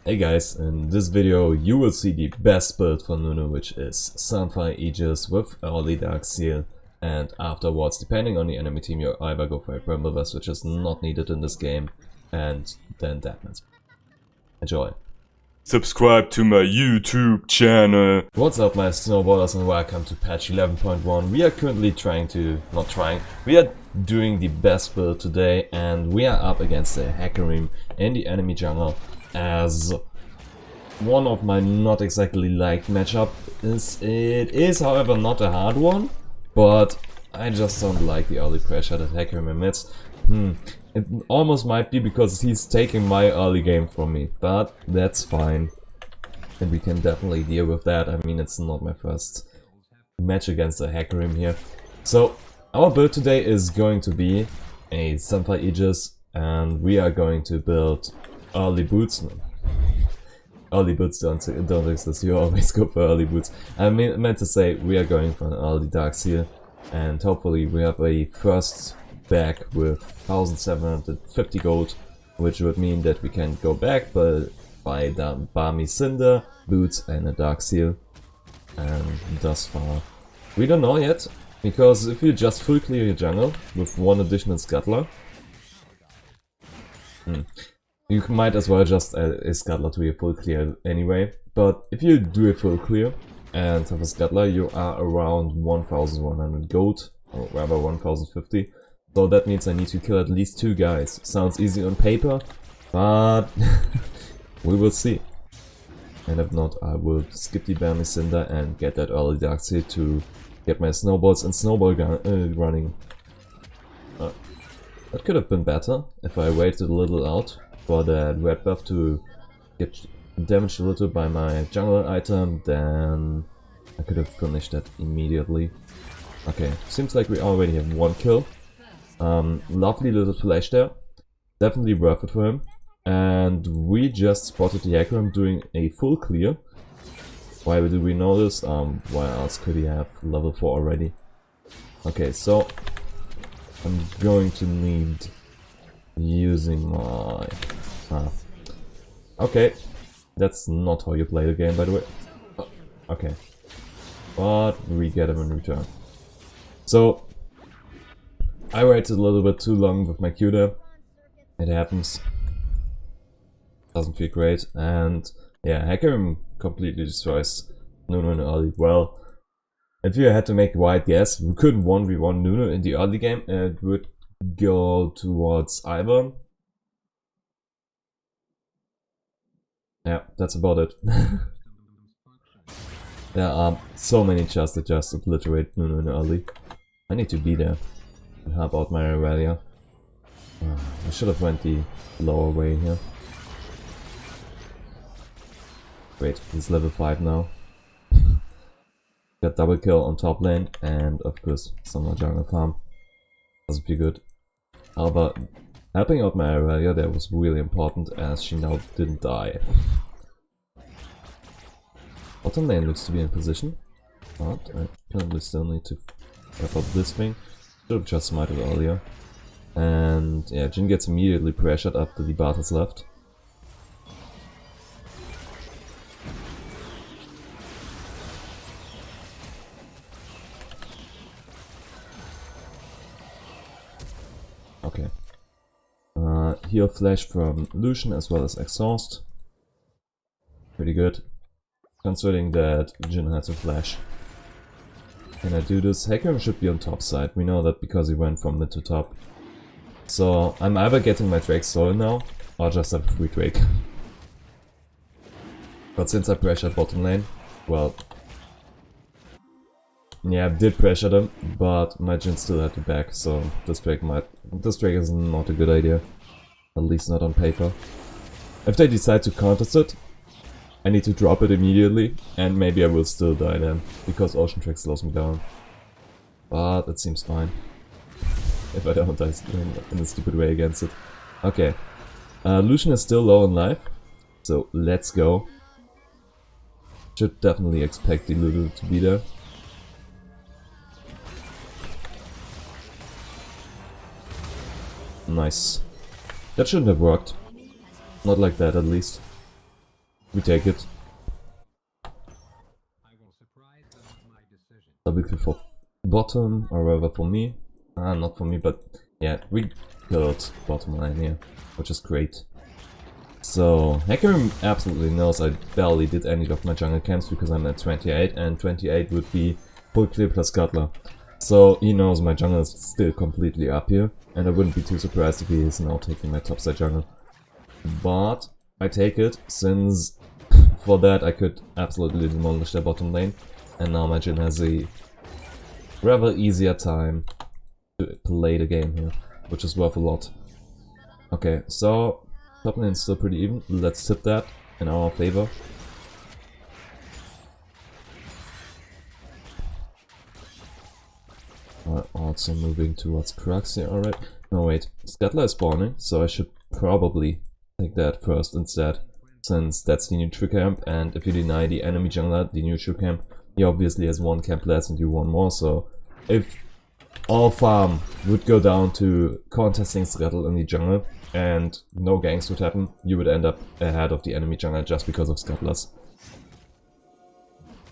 Hey guys, in this video you will see the best build for Nunu, which is Sunfire Aegis with early Dark Seal, and afterwards, depending on the enemy team, you either go for a Brimblevest, which is not needed in this game, and then Deadman's. Enjoy. Subscribe to my YouTube channel. What's up my snowballers and welcome to patch 11.1. We are currently we are doing the best build today, and we are up against a Hecarim in the enemy jungle. As one of my not exactly liked matchup it is however not a hard one, but I just don't like the early pressure that Hecarim emits. It almost might be because he's taking my early game from me, but that's fine. And we can definitely deal with that. I mean, it's not my first match against a Hecarim here. So, our build today is going to be a Sunfire Aegis, and we are going to build early boots. No. Early boots don't exist, you always go for early boots. I meant to say we are going for an early Dark Seal, and hopefully we have a first back with 1750 gold, which would mean that we can go back but buy the Barmy Cinder, boots and a Dark Seal. And thus far we don't know yet, because if you just full clear your jungle with one additional scuttler, you might as well just add a scuttler to your full clear anyway. But if you do a full clear and have a scuttler, you are around 1100 gold, or rather 1050. So that means I need to kill at least 2 guys. Sounds easy on paper, but we will see. And if not, I will skip the Barmy Cinder and get that early Dark Seal to get my snowballs and snowball running. That could have been better if I waited a little out for that red buff to get damaged a little by my jungle item, then I could have finished that immediately. Okay, seems like we already have 1 kill. Lovely little flash there, definitely worth it for him. And we just spotted the Hecarim doing a full clear. Why do we know this? Why else could he have level 4 already? Okay, so I'm going to need using my... Okay, that's not how you play the game, by the way. Okay, but we get him in return. So, I waited a little bit too long with my Q there. It happens. Doesn't feel great, and yeah, Hecarim completely destroys Nunu in early. Well, if you had to make a wide guess, we couldn't 1v1 Nunu in the early game, and it would go towards Ivern. Yeah, that's about it. There are so many chests that just obliterate Nunu in early. I need to be there and help out my Aurelia. I should have went the lower way here. Wait, he's level 5 now. Got double kill on top lane, and of course some more jungle farm. Doesn't feel good. However, helping out my Aurelia there was really important, as she now didn't die. Bottom lane looks to be in position, but I currently still need to wrap up this thing. Should have just smited earlier. And yeah, Jhin gets immediately pressured after the Bart has left. Okay. Heal flash from Lucian as well as exhaust. Pretty good, considering that Jhin has a flash. Can I do this? Hecarim should be on top side. We know that because he went from mid to top. So I'm either getting my Drake stolen now, or just have a free Drake. But since I pressured bottom lane, well, yeah, I did pressure them, but my Jhin still had to back, so this Drake is not a good idea. At least not on paper. If they decide to contest it, I need to drop it immediately, and maybe I will still die then, because Ocean Drake slows me down. But it seems fine. If I don't die in a stupid way against it. Okay. Lucian is still low on life, so let's go. Should definitely expect the Lulu to be there. Nice. That shouldn't have worked. Not like that, at least. We take it. Double kill for bottom, or rather for me. Not for me, but yeah, we killed bottom lane here, which is great. So, Hecarim absolutely knows I barely did any of my jungle camps because I'm at 28, and 28 would be full clear plus Scuttler. So he knows my jungle is still completely up here, and I wouldn't be too surprised if he is now taking my topside jungle. But I take it, since for that I could absolutely demolish their bottom lane, and now my Jhin has a rather easier time to play the game here, which is worth a lot. Okay, so top lane is still pretty even. Let's tip that in our favor. Also moving towards Crux here, alright. No wait, Scuttler is spawning, so I should probably take that first instead, since that's the neutral camp, and if you deny the enemy jungler the neutral camp, he obviously has one camp less and you one more, so if all farm would go down to contesting Scuttle in the jungle and no ganks would happen, you would end up ahead of the enemy jungler just because of Scuttlers.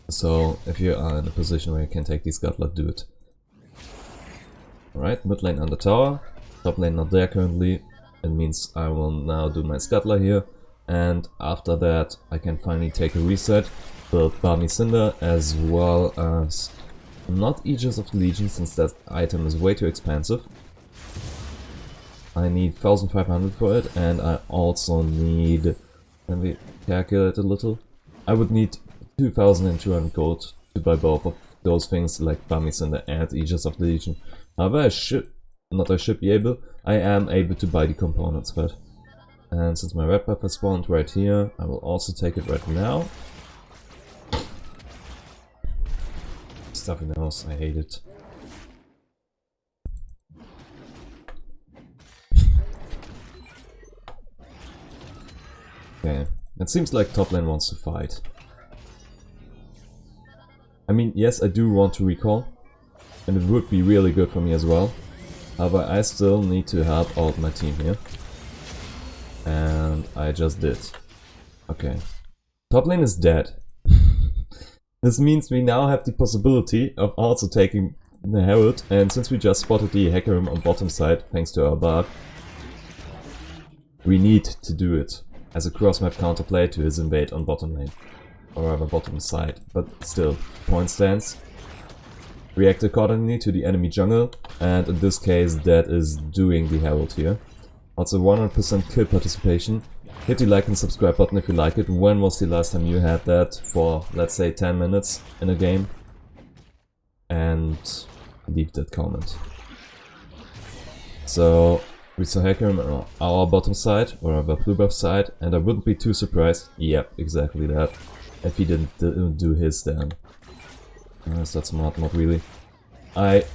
So if you are in a position where you can take these Scuttler, do it. Alright, mid lane under tower, top lane not there currently. It means I will now do my Scuttler here, and after that I can finally take a reset, build Balmy Cinder, as well as not Aegis of the Legion, since that item is way too expensive. I need 1500 for it, and I also need, let me calculate a little, I would need 2200 gold to buy both of those things, like Balmy Cinder and Aegis of the Legion. However, I am able to buy the components for it. And since my red buff has spawned right here, I will also take it right now. Stuffy nose, I hate it. Okay, it seems like top lane wants to fight. I mean, yes, I do want to recall, and it would be really good for me as well. However, I still need to help out my team here. And I just did. Okay. Top lane is dead. This means we now have the possibility of also taking the Herald, and since we just spotted the Hecarim on bottom side thanks to our bard, we need to do it as a cross-map counterplay to his invade on bottom lane. Or rather bottom side, but still, point stands. React accordingly to the enemy jungle, and in this case that is doing the Herald here. Also 100% kill participation. Hit the like and subscribe button if you like it. When was the last time you had that for, let's say, 10 minutes in a game? And leave that comment. So we saw Hecarim on our bottom side, or our blue buff side, and I wouldn't be too surprised, yep, exactly that, if he didn't do his then. Is that smart? Not really. I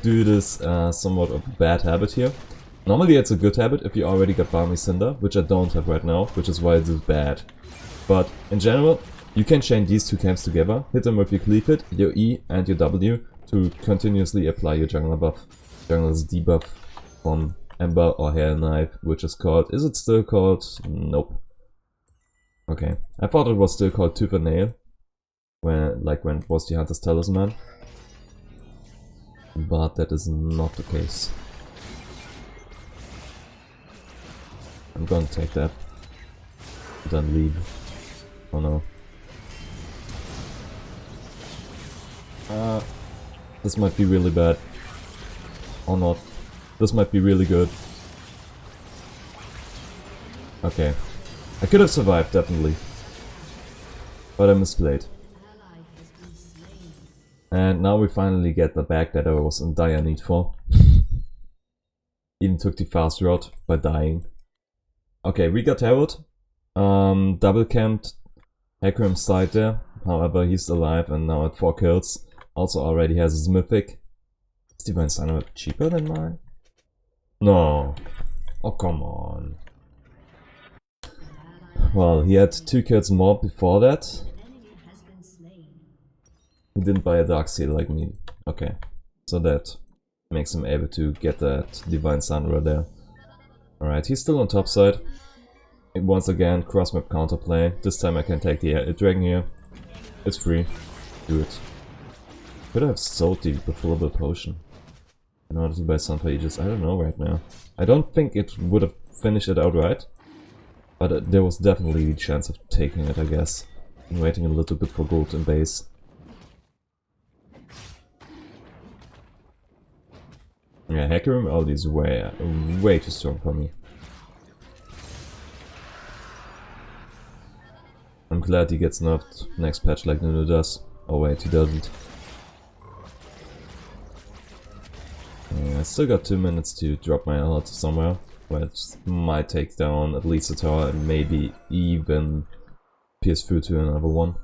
do this somewhat of a bad habit here. Normally it's a good habit if you already got Balmy Cinder, which I don't have right now, which is why it is bad. But in general, you can chain these two camps together, hit them with your cleave hit, your E and your W to continuously apply your jungler buff. Jungler's debuff from Ember or Hair Knife, which is called, is it still called? Nope. Okay, I thought it was still called Tooth and Nail, when it was the Hunter's Talisman. But that is not the case. I'm gonna take that. Then leave. Oh no. This might be really bad. Or not. This might be really good. Okay. I could have survived, definitely. But I misplayed. And now we finally get the bag that I was in dire need for. Even took the fast route by dying. Okay, we got Herald. Double camped Hecarim's side there. However, he's alive and now at 4 kills. Also already has his mythic. Is Divine Sign cheaper than mine? No. Oh, come on. Well, he had 2 kills more before that. He didn't buy a Dark Seal like me. Okay. So that makes him able to get that Divine Sunra there. Alright, he's still on top side. Once again, cross-map counterplay. This time I can take the dragon here. It's free. Do it. Could I have sold the refillable potion in order to buy some for Aegis? I don't know right now. I don't think it would have finished it outright. But there was definitely the chance of taking it, I guess. And waiting a little bit for gold in base. Yeah, Hecarim Aldi is way too strong for me. I'm glad he gets nerfed next patch like Nunu does. Oh wait, he doesn't. I still got 2 minutes to drop my ult somewhere, which might take down at least a tower and maybe even pierce through to another one.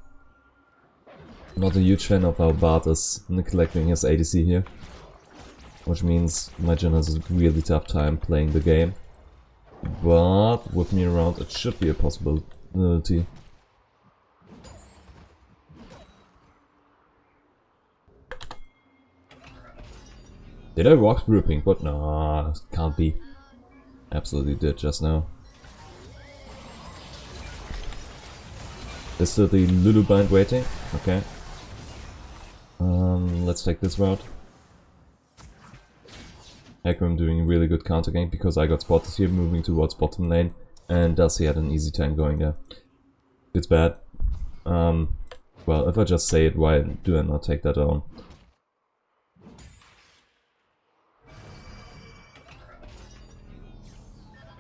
Not a huge fan of how Bart is neglecting his ADC here, which means my Jhin has a really tough time playing the game. But with me around, it should be a possibility. Did I walk through a pink bot? No, can't be. Absolutely did just now. Is still the Lulu bind waiting? Okay. Let's take this route. Hecarim doing really good counter gank because I got spotted here moving towards bottom lane, and Darcy had an easy time going there. It's bad. Well, if I just say it, why do I not take that on?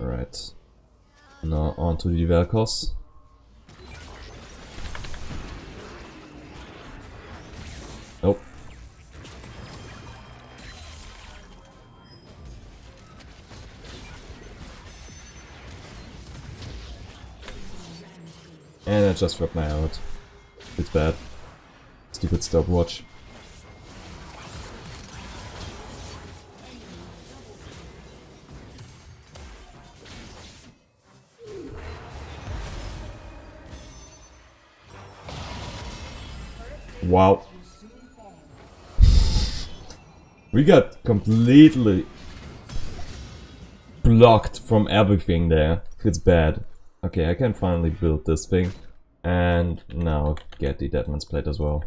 Alright. Now on to the Vel'Koz. Nope. And I just dropped my out. It's bad. Stupid stopwatch. Wow. We got completely blocked from everything there. It's bad. Okay, I can finally build this thing. And now get the Deadman's Plate as well.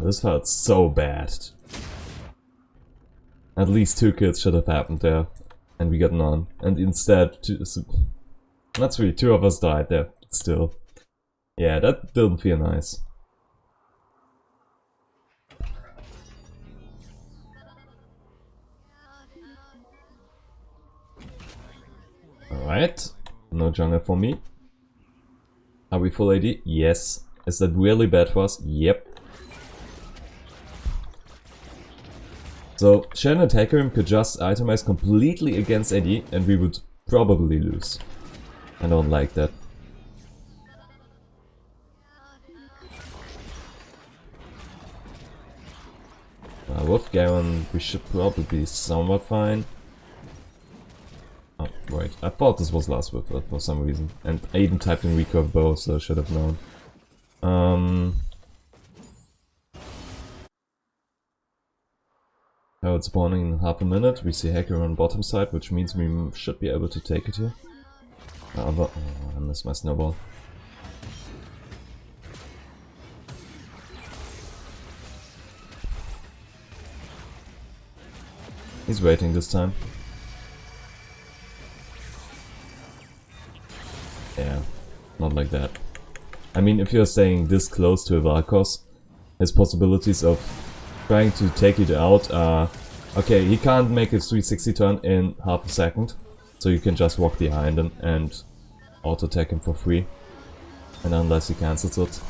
This felt so bad. At least 2 kills should have happened there. And we got none. And instead, not 3, 2 of us died there. Still. Yeah, that didn't feel nice. Alright, no jungle for me. Are we full AD? Yes. Is that really bad for us? Yep. So, Shen and Hecarim could just itemize completely against AD and we would probably lose. I don't like that. With Garen we should probably be somewhat fine. Oh, wait, I thought this was last whip for some reason. And I even typed in recurve bow, so I should have known. Now it's spawning in half a minute. We see Hecarim on bottom side, which means we should be able to take it here. Oh, I missed my snowball. He's waiting this time. Yeah, not like that. I mean, if you're staying this close to a Vel'Koz, his possibilities of trying to take it out are... Okay, he can't make a 360 turn in half a second, so you can just walk behind him and auto-attack him for free. And unless he cancels it,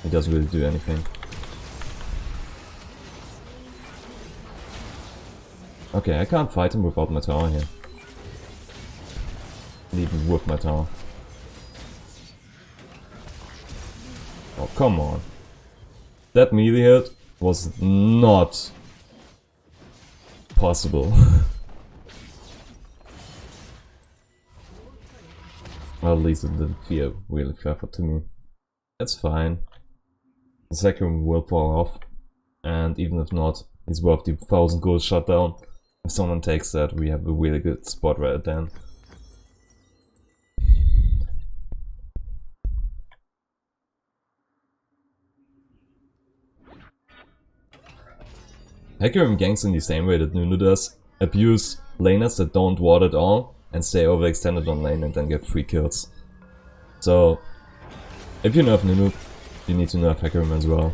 he doesn't really do anything. Okay, I can't fight him without my tower here. And even with my tower. Oh, come on. That melee hit was not possible. Well, at least it didn't feel really fair to me. That's fine. The second will fall off. And even if not, he's worth the 1000 gold shutdown. If someone takes that, we have a really good spot right then. Hecarim ganks in the same way that Nunu does, abuse laners that don't ward at all, and stay overextended on lane and then get free kills. So, if you nerf Nunu, you need to nerf Hecarim as well.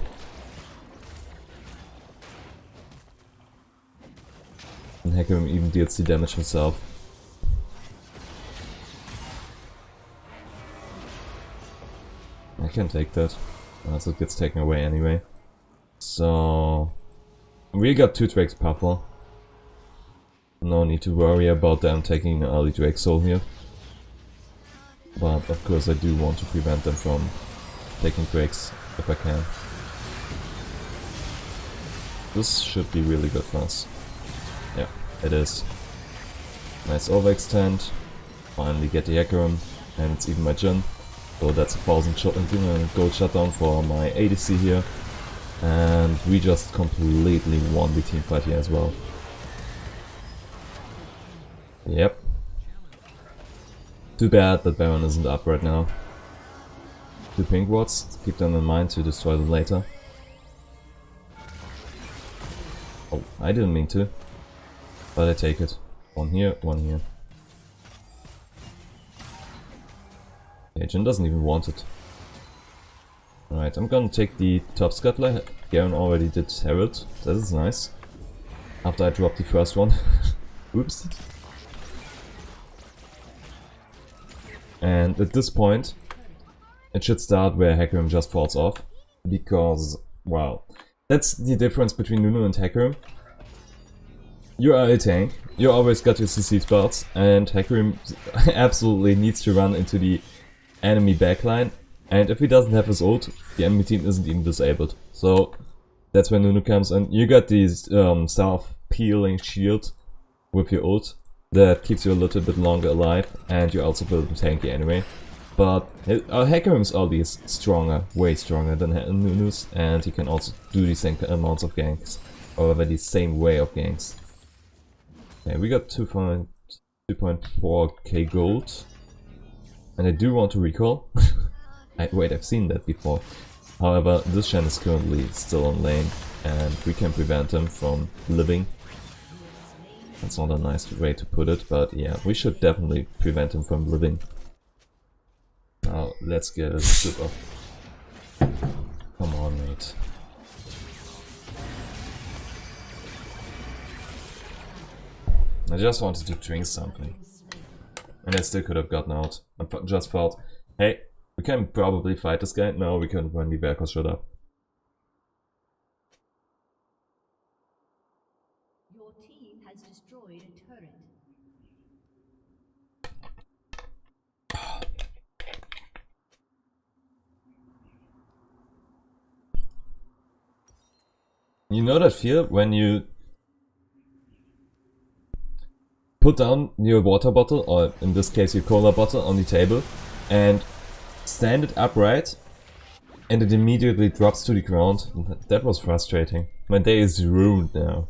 And Hecarim even deals the damage himself. I can take that, unless it gets taken away anyway. So, we got 2 Drakes purple. No need to worry about them taking an early Drake soul here. But of course I do want to prevent them from taking Drakes if I can. This should be really good for us. Yeah, it is. Nice overextend. Finally get the Hecarim, and it's even my Jhin. So that's a 1000 gold shutdown for my ADC here. And we just completely won the team fight here as well. Yep. Too bad that Baron isn't up right now. 2 pink wards, keep them in mind to destroy them later. Oh, I didn't mean to. But I take it. 1 here, 1 here. Okay, Jhin doesn't even want it. Alright, I'm gonna take the top scuttler. Garen already did Herald. That is nice. After I dropped the first one. Oops. And at this point, it should start where Hecarim just falls off. Because, wow. That's the difference between Nunu and Hecarim. You are a tank, you always got your CC spots, and Hecarim absolutely needs to run into the enemy backline. And if he doesn't have his ult, the enemy team isn't even disabled. So that's when Nunu comes and you got these self-peeling shield with your ult that keeps you a little bit longer alive, and you also build him tanky anyway. But Hecarim's ult is stronger, way stronger than Nunu's, and he can also do the same amounts of ganks, or the same way of ganks. Okay, we got 2.4k gold, and I do want to recall. Wait, I've seen that before. However, this Shen is currently still on lane, and we can prevent him from living. That's not a nice way to put it, but yeah, we should definitely prevent him from living. Now, let's get a sip of... Come on, mate. I just wanted to drink something. And I still could have gotten out. I just thought, hey, we can probably fight this guy. No, we couldn't run the back or shut up. Your team has destroyed a turret. You know that feel when you put down your water bottle, or in this case your cola bottle, on the table and stand it upright and it immediately drops to the ground? That was frustrating. My day is ruined now.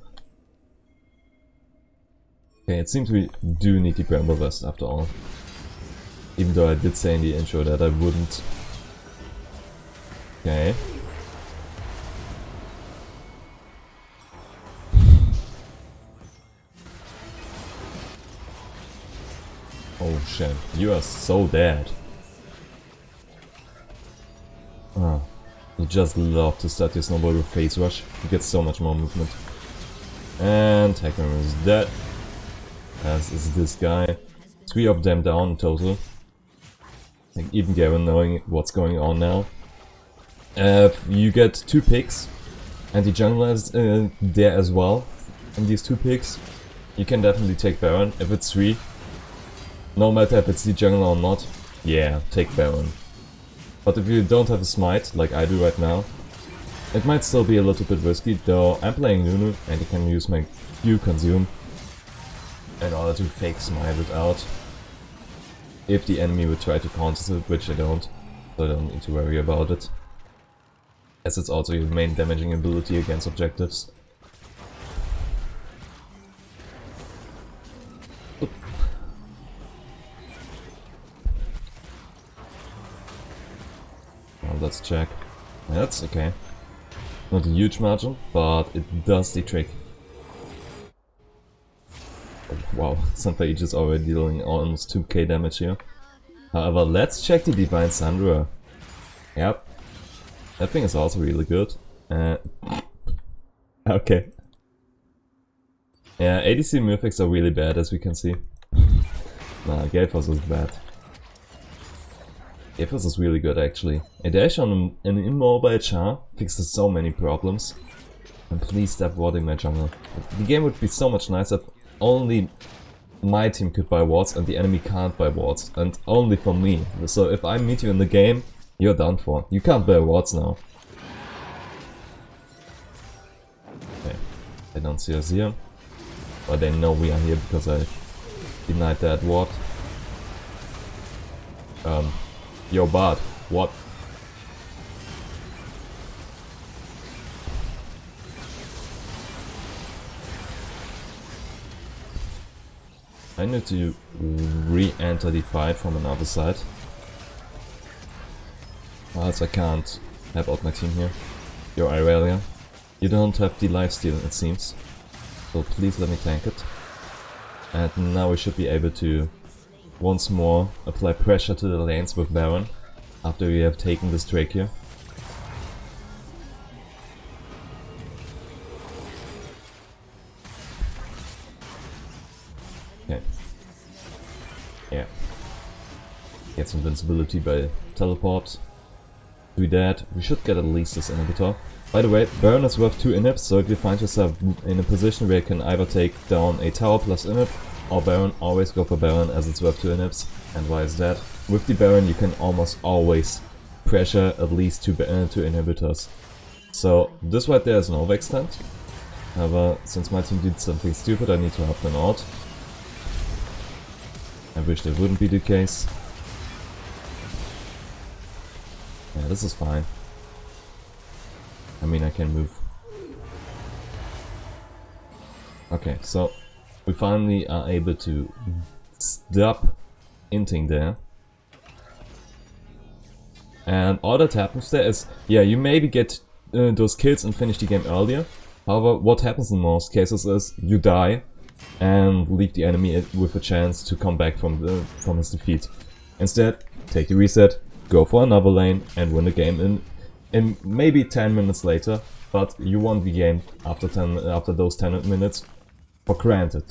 Okay, it seems we do need the Bramble Vest after all. Even though I did say in the intro that I wouldn't. Okay. Oh shit, you are so dead. Oh, you just love to start your snowball with Phase Rush. You get so much more movement. And Hecarim is dead. As is this guy. 3 of them down in total. I think even Garen knowing what's going on now. You get 2 picks. And the jungler is there as well. And these 2 picks. You can definitely take Baron if it's 3. No matter if it's the jungler or not. Yeah, take Baron. But if you don't have a smite, like I do right now, it might still be a little bit risky, though I'm playing Nunu and I can use my Q consume in order to fake smite it out. If the enemy would try to counter it, which I don't, so I don't need to worry about it. As it's also your main damaging ability against objectives. Let's check. That's okay. Not a huge margin, but it does the trick. Wow, Sunpage is already dealing almost 2k damage here. However, let's check the Divine Sandra. Yep, that thing is also really good. Okay. Yeah, ADC Smurfs are really bad, as we can see. Nah, Galeforce is bad. Galeforce is really good, actually. A dash on an immobile char fixes so many problems. And please stop warding my jungle. The game would be so much nicer if only my team could buy wards and the enemy can't buy wards. And only for me. So if I meet you in the game, you're done for. You can't buy wards now. Okay, they don't see us here. But they know we are here because I denied that ward. Yo Bard, what? I need to re-enter the fight from another side. Or else I can't help out my team here. Yo Irelia, you don't have the lifesteal it seems. So please let me tank it. And now we should be able to once more apply pressure to the lanes with Baron after we have taken this Drake here. Okay. Yeah. Gets invincibility by teleport. Do that. We should get at least this inhibitor. By the way, Baron is worth 2 inhibs, so if you find yourself in a position where you can either take down a tower plus inhib or Baron, always go for Baron as it's worth 2 inhibs. And why is that? With the Baron you can almost always pressure at least 2 inhibitors. So this right there is an overextend. However, since my team did something stupid, I need to help them out. I wish that wouldn't be the case. Yeah, this is fine. I mean, I can move. Okay, so we finally are able to stop inting there. And all that happens there is, yeah, you maybe get those kills and finish the game earlier. However, what happens in most cases is you die and leave the enemy with a chance to come back from his defeat. Instead, take the reset, go for another lane and win the game in maybe 10 minutes later, but you won the game after those 10 minutes for granted.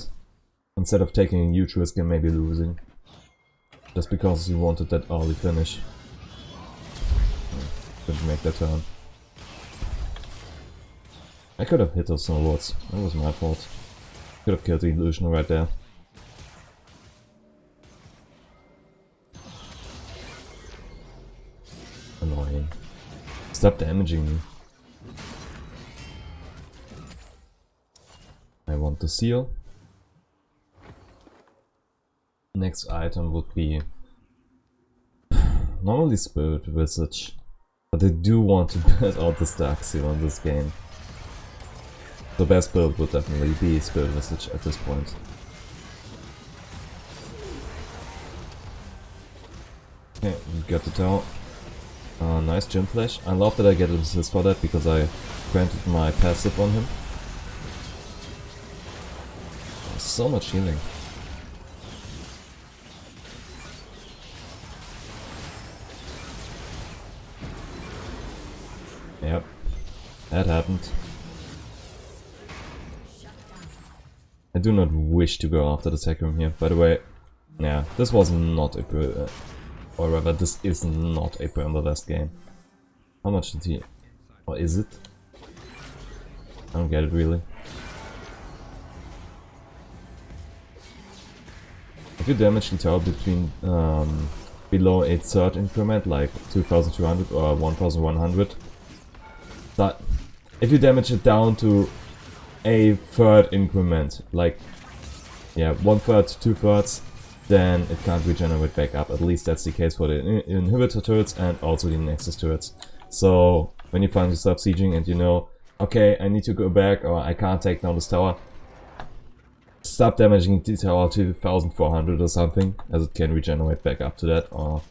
Instead of taking a huge risk and maybe losing. Just because you wanted that early finish. Couldn't make that turn. I could have hit those snowboards. That was my fault. Could have killed the illusion right there. Annoying. Stop damaging me. I want the seal. Next item would be normally Spirit Visage, but I do want to build out the Dark Seal in this game. The best build would definitely be Spirit Visage at this point. Okay, we got the tower. Nice Gym Flash. I love that I get an assist for that because I granted my passive on him. So much healing. Yep, that happened. I do not wish to go after the tech room here. By the way, yeah, this was not a or rather, this is not a Bramble-less game. How much did he... or is it? I don't get it really. If you damage the tower between below a third increment, like 2200 or 1100, that if you damage it down to a third increment, like yeah, 1/3, 2/3, then it can't regenerate back up. At least that's the case for the inhibitor turrets and also the Nexus turrets. So when you find yourself sieging and you know, okay, I need to go back or I can't take down this tower, stop damaging the tower to 1400 or something, as it can regenerate back up to that. Or,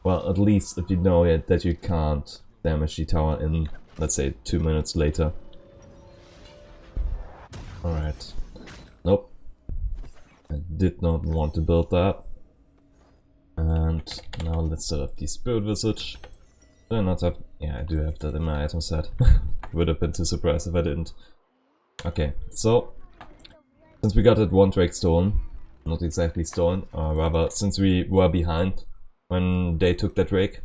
well, at least if you know that you can't damage the tower in, let's say, 2 minutes later. Alright. Nope. I did not want to build that. And now let's set up the Spirit Visage. Do I not have... yeah, I do have that in my item set. Would have been too surprised if I didn't. Okay, so since we got that one Drake stolen, not exactly stolen, or rather since we were behind when they took that Drake,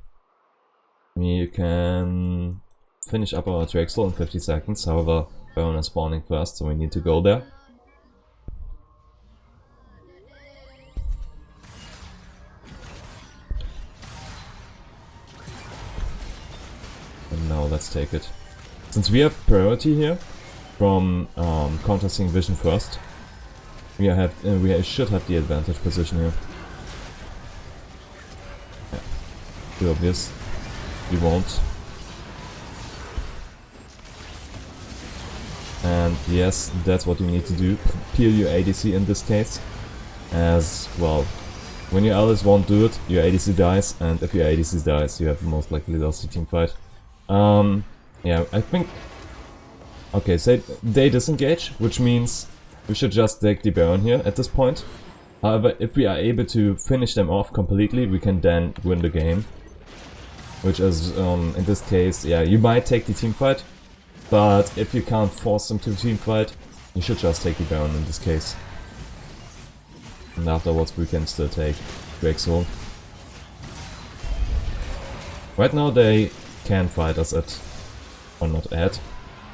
we can finish up our Drake stole in 50 seconds. However, Baron is spawning first, so we need to go there. And now let's take it. Since we have priority here from contesting vision first, we should have the advantage position here. Yeah, too obvious. We won't. And yes, that's what you need to do. Peel your ADC in this case. As well, when your allies won't do it, your ADC dies, and if your ADC dies, you have most likely lost the team fight. Yeah, I think... okay, say they disengage, which means we should just take the Baron here at this point. However, if we are able to finish them off completely, we can then win the game. Which is, in this case, yeah, you might take the team fight, but if you can't force them to team fight, you should just take the Baron in this case. And afterwards we can still take Drake's Soul. Right now they can fight us at, or not at,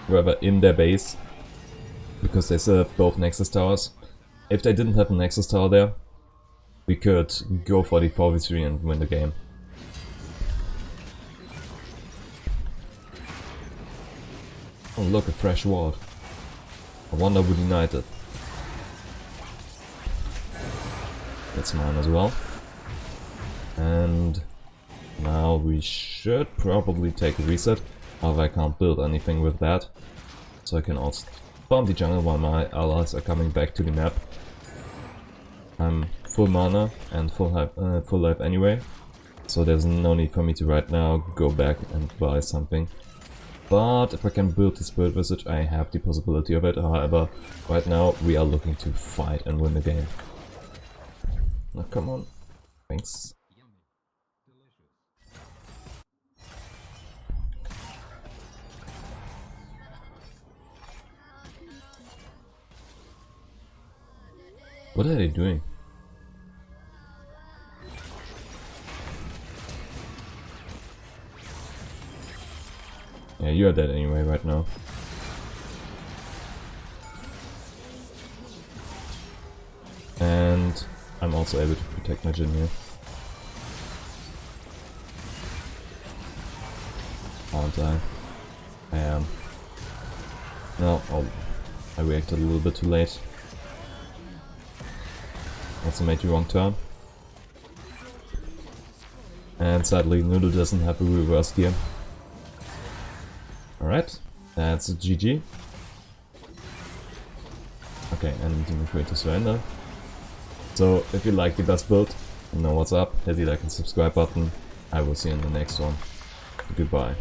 rather in their base, because they still have both Nexus Towers. If they didn't have a Nexus Tower there, we could go for the 4v3 and win the game. Oh look, a fresh ward. I wonder who denied it. That's mine as well. And now we should probably take a reset. However, I can't build anything with that. So I can also farm the jungle while my allies are coming back to the map. I'm full mana and full life anyway. So there's no need for me to right now go back and buy something. But if I can build the Spirit Visage, I have the possibility of it. However, right now we are looking to fight and win the game. Now come on. Thanks. What are they doing? Yeah, you're dead anyway right now. And I'm also able to protect my Jhin here. Aren't I? I am. No, oh, I reacted a little bit too late. Also made the wrong turn. And sadly, Nunu doesn't have a reverse gear. Alright, that's a GG. Okay, and Demon Creator surrender. So, if you like the best build, you know what's up, hit the like and subscribe button. I will see you in the next one. Goodbye.